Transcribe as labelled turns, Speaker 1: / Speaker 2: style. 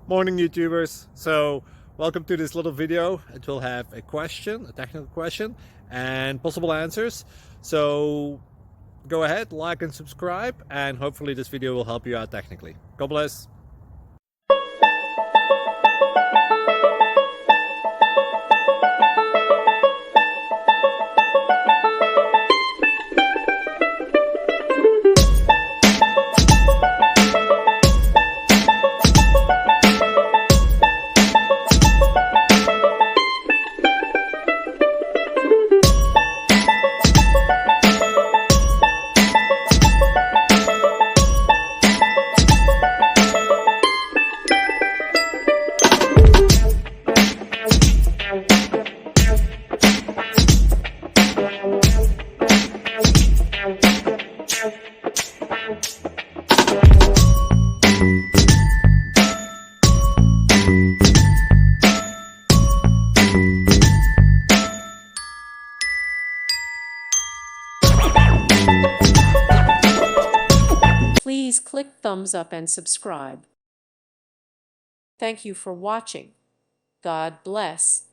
Speaker 1: Morning YouTubers. So welcome to this little video. It will have a question, a technical question, and possible answers. So go ahead, like and subscribe, and hopefully this video will help you out technically. God bless.
Speaker 2: Please click thumbs up and subscribe. Thank you for watching. God bless.